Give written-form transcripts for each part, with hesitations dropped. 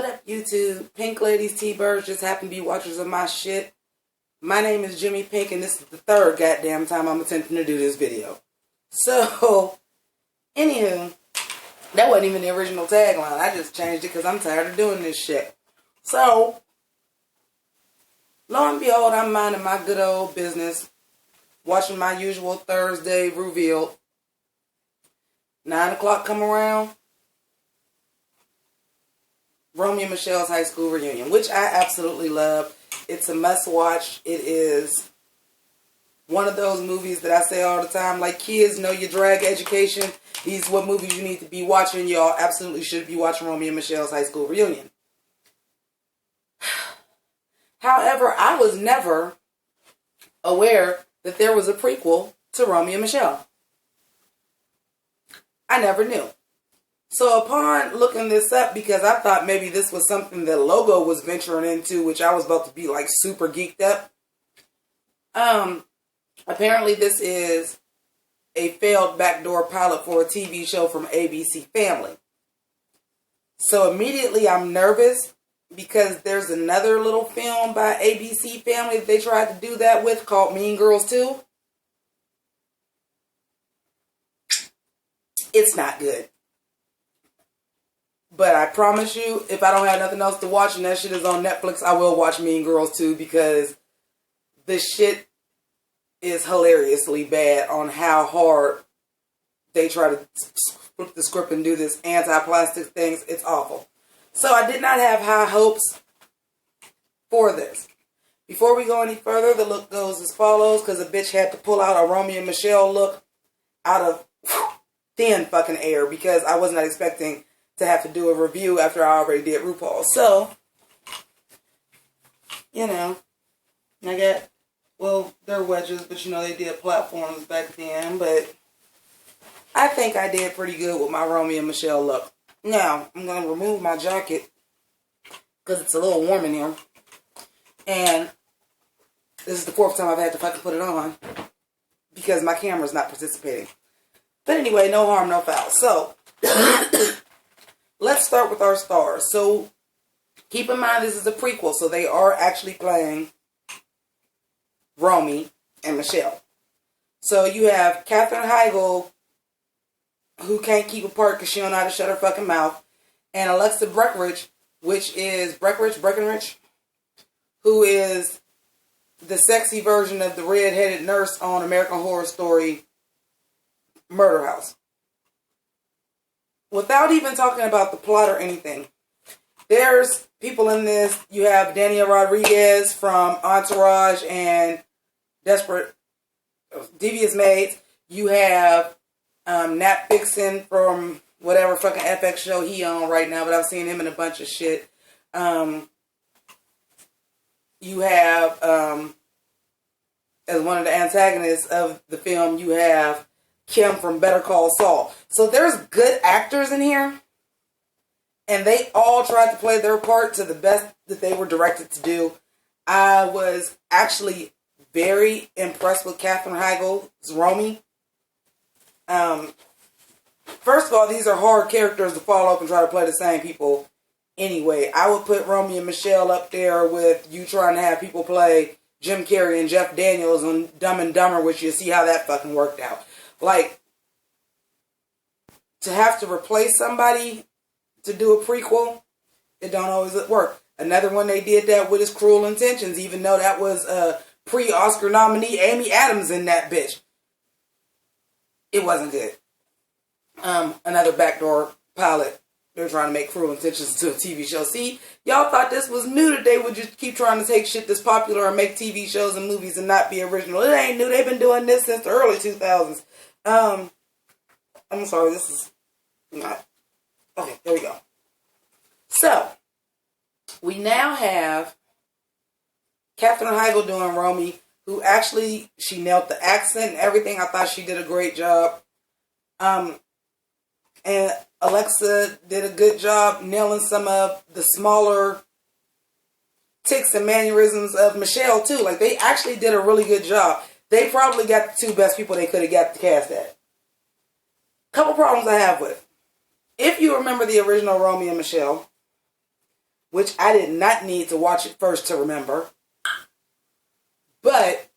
What up, YouTube? Pink Ladies, T-Birds just happen to be watchers of my shit. My name is Jimmy Pink, and this is the third goddamn time I'm attempting to do this video. So, anywho, that wasn't even the original tagline. I just changed it because I'm tired of doing this shit. So, lo and behold, I'm minding my good old business, watching my usual Thursday reveal. 9 o'clock come around. Romy and Michelle's high school reunion, which I absolutely love. It's a must watch. It is one of those movies that I say all the time, like, kids, know your drag education. These are what movies you need to be watching. Y'all absolutely should be watching Romy and Michelle's high school reunion. However, I was never aware that there was a prequel to Romy and Michelle. I never knew. So upon looking this up, because I thought maybe this was something that Logo was venturing into, which I was about to be like super geeked up. Apparently this is a failed backdoor pilot for a TV show from ABC Family. So immediately I'm nervous because there's another little film by ABC Family that they tried to do that with called Mean Girls 2. It's not good. But I promise you, if I don't have nothing else to watch and that shit is on Netflix, I will watch Mean Girls 2 because this shit is hilariously bad on how hard they try to flip the script and do this anti-plastic things. It's awful. So I did not have high hopes for this. Before we go any further, the look goes as follows, because a bitch had to pull out a Romy and Michelle look out of thin fucking air because I was not expecting to have to do a review after I already did RuPaul. So, you know, I got, well, they're wedges, but you know, they did platforms back then, but I think I did pretty good with my Romy and Michelle look. Now, I'm going to remove my jacket because it's a little warm in here. And this is the fourth time I've had to fucking put it on because my camera's not participating. But anyway, no harm, no foul. So, let's start with our stars. So, keep in mind this is a prequel, so they are actually playing Romy and Michelle. So, you have Katherine Heigl, who can't keep apart because she don't know how to shut her fucking mouth, and Alexa Breckenridge, Breckenridge, who is the sexy version of the red-headed nurse on American Horror Story Murder House. Without even talking about the plot or anything, there's people in this. You have Danielle Rodriguez from Entourage and Devious Maids. You have Nat Fixon from whatever fucking FX show he on right now, but I've seen him in a bunch of shit. You have, as one of the antagonists of the film, you have Kim from Better Call Saul. So there's good actors in here, and they all tried to play their part to the best that they were directed to do. I was actually very impressed with Katherine Heigl's Romy. First of all, these are hard characters to follow up and try to play the same people anyway. I would put Romy and Michelle up there with you trying to have people play Jim Carrey and Jeff Daniels on Dumb and Dumber, which you see how that fucking worked out. Like, to have to replace somebody to do a prequel, it don't always work. Another one they did that with is Cruel Intentions, even though that was pre-Oscar nominee Amy Adams in that bitch. It wasn't good. Another backdoor pilot. They're trying to make Cruel Intentions into a TV show. See, y'all thought this was new, that they would just keep trying to take shit that's popular and make TV shows and movies and not be original. It ain't new. They've been doing this since the early 2000s. I'm sorry, this is not... Okay, there we go. So, we now have Katherine Heigl doing Romy, who actually, she nailed the accent and everything. I thought she did a great job. And Alexa did a good job nailing some of the smaller tics and mannerisms of Michelle, too. Like, they actually did a really good job. They probably got the two best people they could have got to cast at. Couple problems I have with it. If you remember the original Romy and Michelle, which I did not need to watch it first to remember. But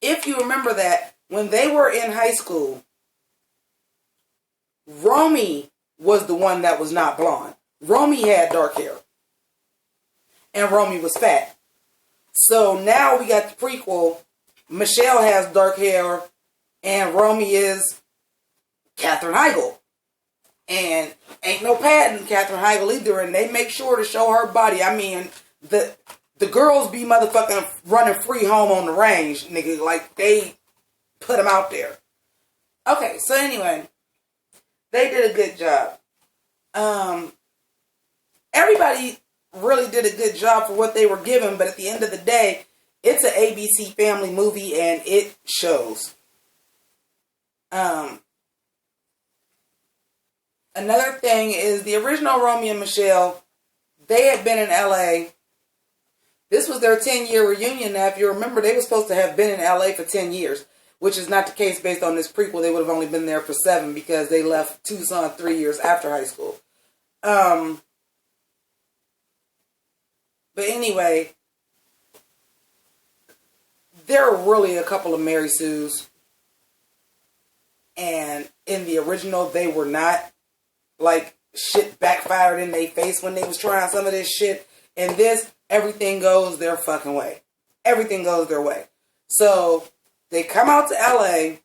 if you remember that, when they were in high school, Romy was the one that was not blonde. Romy had dark hair. And Romy was fat. So now we got the prequel. Michelle has dark hair. And Romy is Katherine Heigl. And ain't no padding Katherine Heigl either. And they make sure to show her body. I mean, the girls be motherfucking running free home on the range, nigga. Like, they put them out there. Okay, so anyway. They did a good job. Everybody really did a good job for what they were given, but at the end of the day, it's an ABC family movie and it shows. Another thing is the original Romy and Michelle, they had been in LA. This was their 10-year reunion. Now, if you remember, they were supposed to have been in LA for 10 years, which is not the case based on this prequel. They would have only been there for 7 because they left Tucson 3 years after high school. But anyway, there are really a couple of Mary Sues. And in the original, they were not. Like, shit backfired in their face when they was trying some of this shit. In this, everything goes their fucking way. Everything goes their way. So, they come out to LA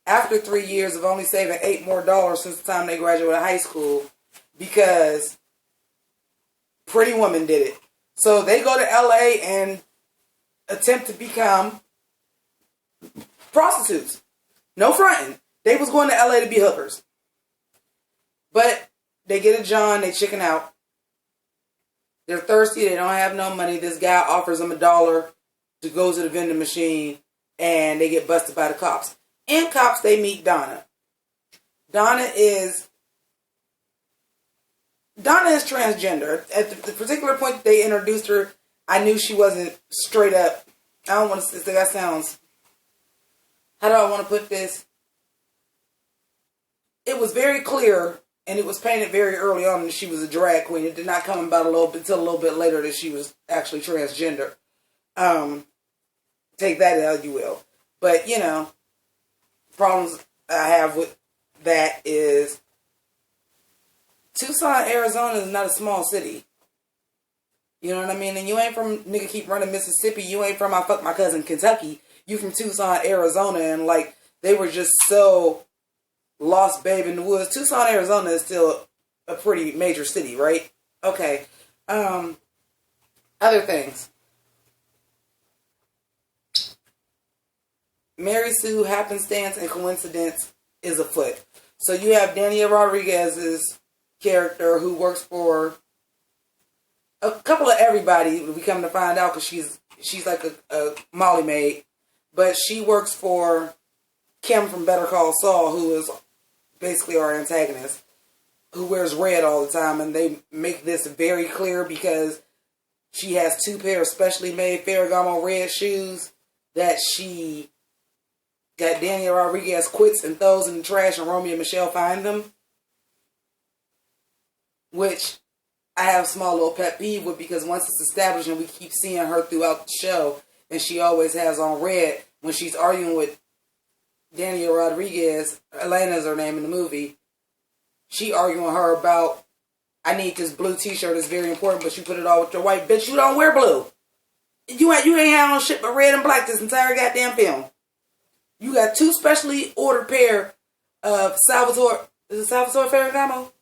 after 3 years of only saving $8 more since the time they graduated high school because Pretty Woman did it. So they go to LA and attempt to become prostitutes. No fronting. They was going to LA to be hookers. But they get a John, they chicken out. They're thirsty, they don't have no money. This guy offers them $1 to go to the vending machine. And they get busted by the cops. In Cops, they meet Donna. Donna is transgender. At the particular point that they introduced her, I knew she wasn't straight up. I don't want to say that sounds. How do I want to put this? It was very clear, and it was painted very early on that she was a drag queen. It did not come about until a little bit later that she was actually transgender. Take that as you will. But, you know, problems I have with that is Tucson, Arizona is not a small city. You know what I mean? And you ain't from, nigga keep running Mississippi. You ain't from I fuck my cousin Kentucky. You from Tucson, Arizona. And, like, they were just so lost babe in the woods. Tucson, Arizona is still a pretty major city, right? Okay. Other things. Mary Sue, happenstance, and coincidence is afoot. So you have Danielle Rodriguez's character who works for a couple of everybody. We come to find out because she's like a Molly maid. But she works for Kim from Better Call Saul, who is basically our antagonist, who wears red all the time. And they make this very clear because she has 2 pair of specially made Ferragamo red shoes that she got Danielle Rodriguez quits and throws in the trash, and Romy and Michelle find them. Which I have a small little pet peeve with, because once it's established and we keep seeing her throughout the show, and she always has on red when she's arguing with Danielle Rodriguez, Elena's her name in the movie, she arguing with her about, I need this blue t-shirt, it's very important, but you put it all with your white. Bitch, you don't wear blue. You ain't had on shit but red and black this entire goddamn film. You got 2 specially ordered pair of Salvatore Ferragamo?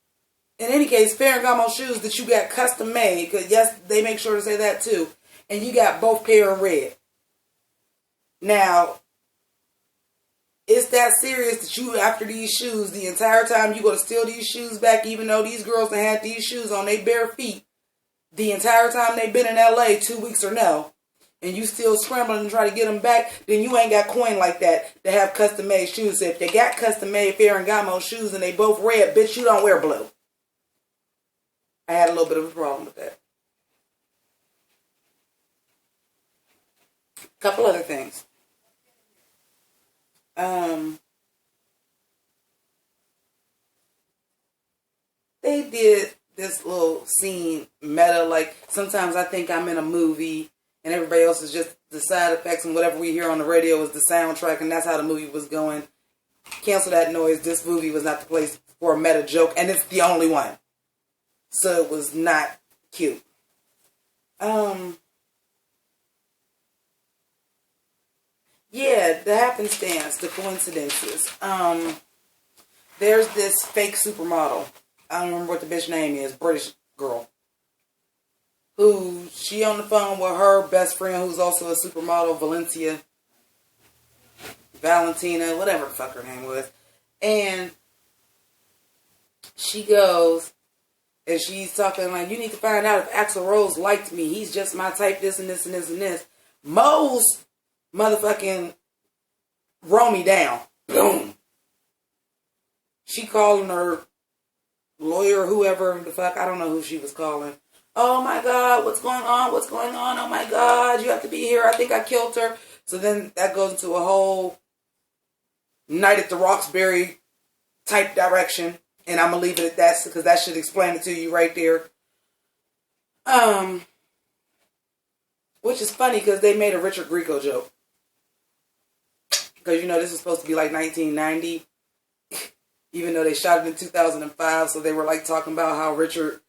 In any case, Ferragamo shoes that you got custom made, because yes, they make sure to say that too. And you got both pair of red. Now, it's that serious that you after these shoes the entire time you go to steal these shoes back, even though these girls have had these shoes on their bare feet the entire time they've been in LA, 2 weeks or no, and you still scrambling and try to get them back, then you ain't got coin like that to have custom made shoes. If they got custom made Ferragamo shoes and they both red, bitch, you don't wear blue. I had a little bit of a problem with that. Couple other things. this little scene meta. Like, sometimes I think I'm in a movie and everybody else is just the side effects, and whatever we hear on the radio is the soundtrack, and that's how the movie was going. Cancel that noise. This movie was not the place for a meta joke, and it's the only one. So it was not cute. Yeah, the happenstance, the coincidences. There's this fake supermodel. I don't remember what the bitch name is. British girl. Who, she on the phone with her best friend, who's also a supermodel, Valentina, whatever the fuck her name was. And she goes, and she's talking like, you need to find out if Axl Rose liked me. He's just my type, this and this and this and this. Mo's motherfucking Romy down. Boom. She calling her lawyer, whoever the fuck, I don't know who she was calling. Oh my God, what's going on? What's going on? Oh my God, you have to be here. I think I killed her. So then that goes into a whole Night at the Roxbury type direction. And I'm going to leave it at that because that should explain it to you right there. Which is funny because they made a Richard Grieco joke. Because, you know, this is supposed to be like 1990. Even though they shot it in 2005. So they were like talking about how Richard...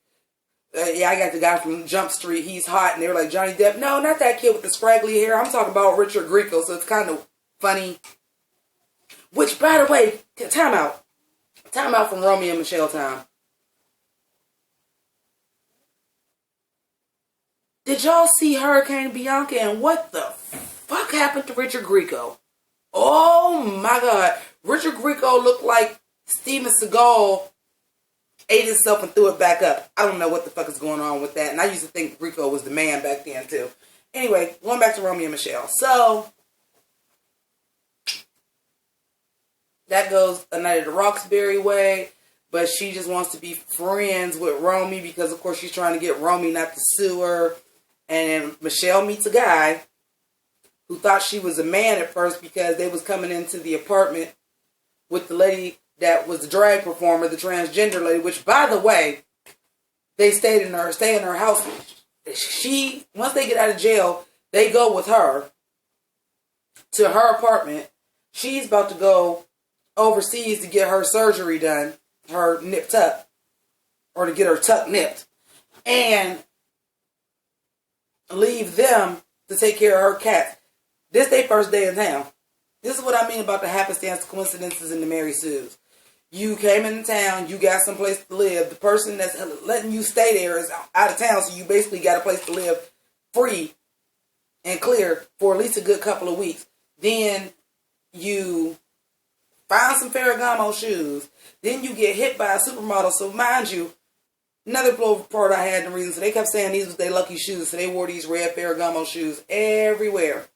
I got the guy from Jump Street. He's hot. And they were like, Johnny Depp. No, not that kid with the scraggly hair. I'm talking about Richard Grieco. So it's kind of funny. Which, by the way, time out. Time out from Romy and Michelle time. Did y'all see Hurricane Bianca? And what the fuck happened to Richard Grieco? Oh my God. Richard Grieco looked like Steven Seagal ate himself and threw it back up. I don't know what the fuck is going on with that. And I used to think Grieco was the man back then too. Anyway, going back to Romy and Michelle. So, that goes a Night at the Roxbury way. But she just wants to be friends with Romy because, of course, she's trying to get Romy not to sue her. And then Michelle meets a guy who thought she was a man at first because they was coming into the apartment with the lady that was the drag performer, the transgender lady, which, by the way, they stay in her house. Once they get out of jail, they go with her to her apartment. She's about to go overseas to get her surgery done, her nip tuck, or to get her tuck nipped, and leave them to take care of her cat. This their first day in town. This is what I mean about the happenstance, coincidences, and the Mary Sues. You came into town, you got some place to live. The person that's letting you stay there is out of town, so you basically got a place to live free and clear for at least a good couple of weeks. Then you find some Ferragamo shoes. Then you get hit by a supermodel. So mind you, another part I had the reason. So they kept saying these was their lucky shoes. So they wore these red Ferragamo shoes everywhere.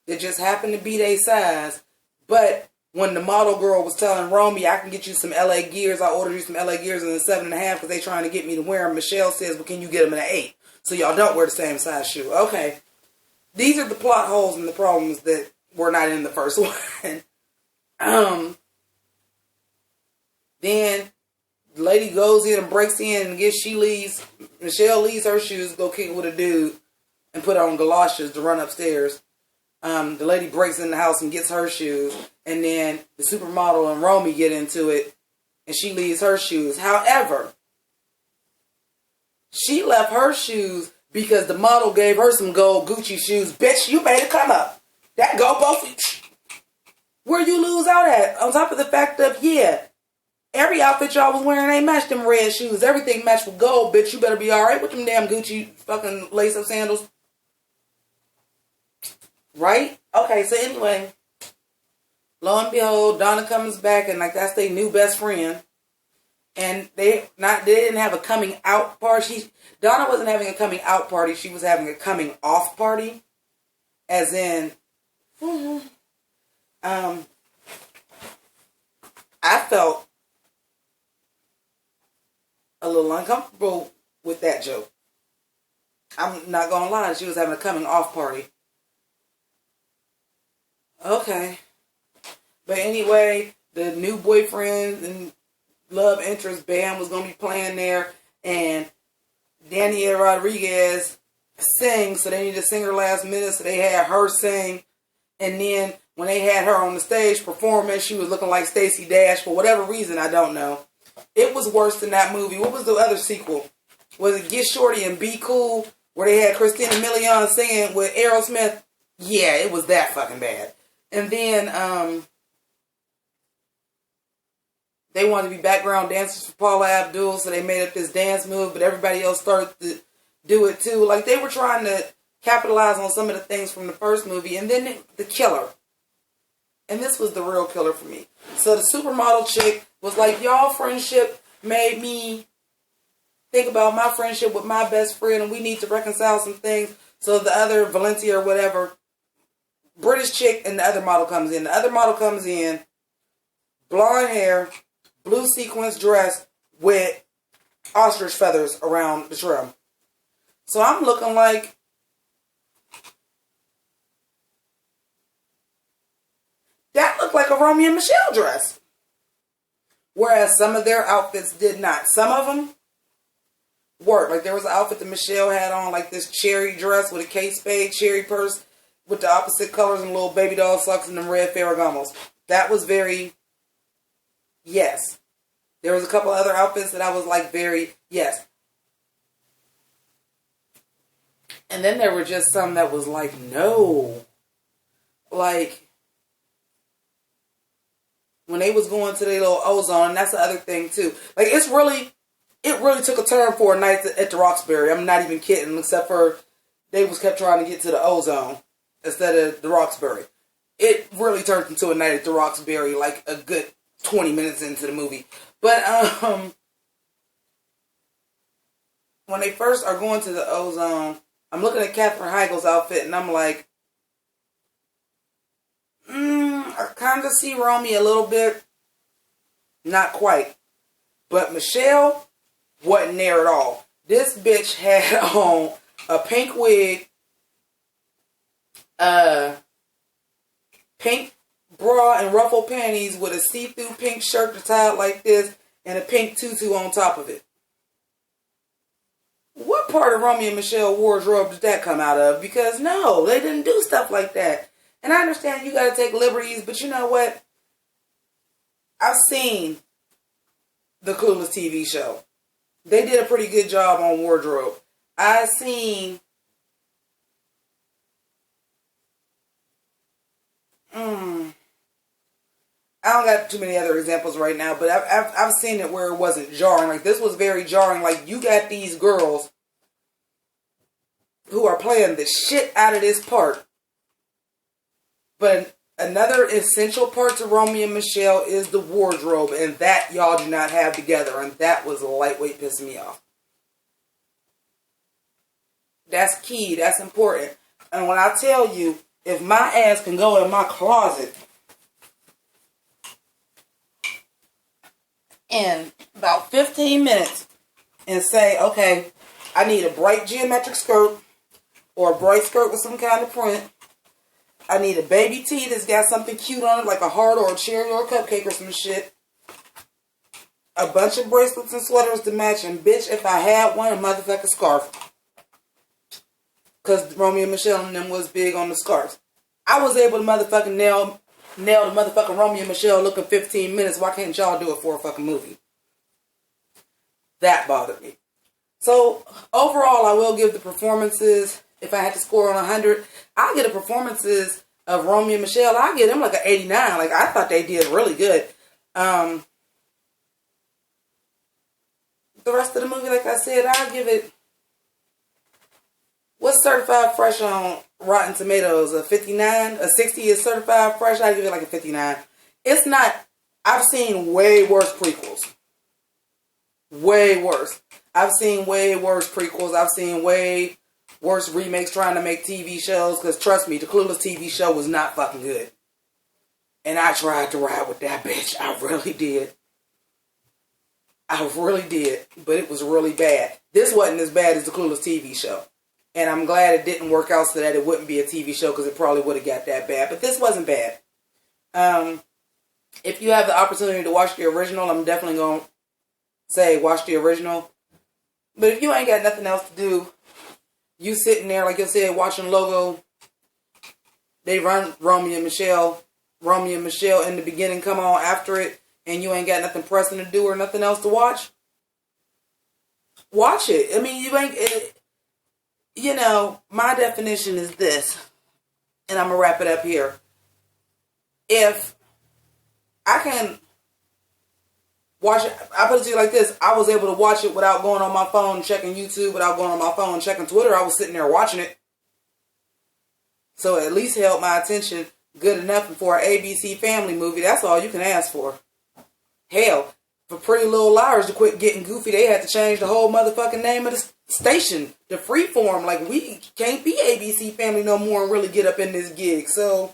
They just happened to be their size. But when the model girl was telling Romy, I can get you some LA Gears. I ordered you some LA Gears in a 7.5 because they trying to get me to wear them. Michelle says, well, can you get them in an 8? So y'all don't wear the same size shoe. Okay. These are the plot holes and the problems that were not in the first one. Then the lady goes in and breaks in and Michelle leaves her shoes, go kick it with a dude and put on galoshes to run upstairs. The lady breaks in the house and gets her shoes, and then the supermodel and Romy get into it and she leaves her shoes. However, she left her shoes because the model gave her some gold Gucci shoes. Bitch, you made it come up. That go both. Where you lose out at? On top of the fact of, yeah, every outfit y'all was wearing ain't matched them red shoes. Everything matched with gold, bitch. You better be alright with them damn Gucci fucking lace-up sandals. Right? Okay, so anyway, lo and behold, Donna comes back and like that's their new best friend. And they didn't have a coming out party. Donna wasn't having a coming out party. She was having a coming off party. As in, I felt a little uncomfortable with that joke. I'm not gonna lie, she was having a coming off party. Okay. But anyway, the new boyfriend and love interest band was going to be playing there, and Danielle Rodriguez sing, so they needed a singer last minute, so they had her sing. And then when they had her on the stage performing, she was looking like Stacey Dash for whatever reason, I don't know. It was worse than that movie. What was the other sequel? Was it Get Shorty and Be Cool, where they had Christina Milian singing with Aerosmith? Yeah, it was that fucking bad. And then they wanted to be background dancers for Paula Abdul, so they made up this dance move, but everybody else started to do it too. Like, they were trying to capitalize on some of the things from the first movie. And then the killer. And this was the real killer for me. So the supermodel chick was like, y'all friendship made me think about my friendship with my best friend, and we need to reconcile some things. So the other, Valencia or whatever, British chick, and the other model comes in. The other model comes in, blonde hair, blue sequins dress with ostrich feathers around the trim. So I'm looking like, that looked like a Romy and Michelle dress. Whereas some of their outfits did not. Some of them worked. Like, there was an outfit that Michelle had on, like this cherry dress with a K-spade, cherry purse with the opposite colors and little baby doll socks and them red Ferragamos. That was very, yes. There was a couple other outfits that I was like very, yes. And then there were just some that was like, no. Like, when they was going to their little ozone, and that's the other thing too. Like, it really took a turn for a night at the Roxbury. I'm not even kidding, except for they was kept trying to get to the ozone instead of the Roxbury. It really turned into a night at the Roxbury, like a good 20 minutes into the movie. But when they first are going to the ozone, I'm looking at Katherine Heigl's outfit, and I'm like, I kind of see Romy a little bit. Not quite. But Michelle wasn't there at all. This bitch had on a pink wig, pink bra and ruffled panties with a see-through pink shirt tied like this and a pink tutu on top of it. What part of Romy and Michelle wardrobe did that come out of? Because no, they didn't do stuff like that. And I understand you got to take liberties, but you know what? I've seen the Clueless TV show. They did a pretty good job on wardrobe. I've seen I don't got too many other examples right now, but I've seen it where it wasn't jarring. Like, this was very jarring. Like, you got these girls who are playing the shit out of this part. But another essential part to Romy and Michelle is the wardrobe, and that y'all do not have together, and that was lightweight pissing me off. That's key. That's important. And when I tell you, if my ass can go in my closet in about 15 minutes and say, okay, I need a bright geometric skirt or a bright skirt with some kind of print. I need a baby tee that's got something cute on it, like a heart or a cherry or a cupcake or some shit. A bunch of bracelets and sweaters to match. And bitch, if I had one, a motherfucking scarf. Because Romy and Michelle and them was big on the scarves. I was able to motherfucking nail the motherfucking Romy and Michelle look in 15 minutes. Why can't y'all do it for a fucking movie? That bothered me. So, overall, I will give the performances, if I had to score on 100, I'll give the performances of Romy and Michelle, I'll give them like an 89. Like, I thought they did really good. The rest of the movie, like I said, I'll give it, what's certified fresh on Rotten Tomatoes? A 59? A 60 is certified fresh? I'll give it like a 59. It's not, I've seen way worse prequels. Way worse. I've seen way worse prequels. I've seen way worse remakes trying to make TV shows. Because trust me, the Clueless TV show was not fucking good. And I tried to ride with that bitch. I really did. I really did. But it was really bad. This wasn't as bad as the Clueless TV show. And I'm glad it didn't work out so that it wouldn't be a TV show. Because it probably would have got that bad. But this wasn't bad. If you have the opportunity to watch the original, I'm definitely going to say watch the original. But if you ain't got nothing else to do, you sitting there, like I said, watching Logo. They run Romy and Michelle. Romy and Michelle in the beginning come on after it, and you ain't got nothing pressing to do or nothing else to watch. Watch it. I mean, you ain't. You know, my definition is this, and I'm gonna wrap it up here. If I can watch it, I put it to you like this: I was able to watch it without going on my phone checking YouTube, without going on my phone checking Twitter. I was sitting there watching it. So it at least held my attention good enough. And for an ABC Family movie, that's all you can ask for. Hell, for Pretty Little Liars to quit getting goofy, they had to change the whole motherfucking name of the station to Freeform. Like, we can't be ABC Family no more and really get up in this gig. So,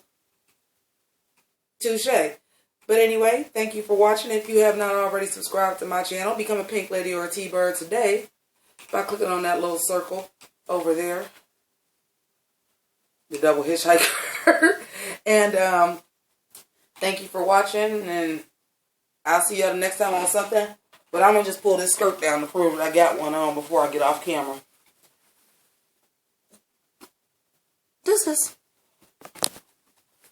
touche. But anyway, thank you for watching. If you have not already subscribed to my channel, become a Pink Lady or a T-Bird today by clicking on that little circle over there. The double hitchhiker. And thank you for watching, and I'll see y'all the next time on something. But I'm going to just pull this skirt down to prove that I got one on before I get off camera. Deuces.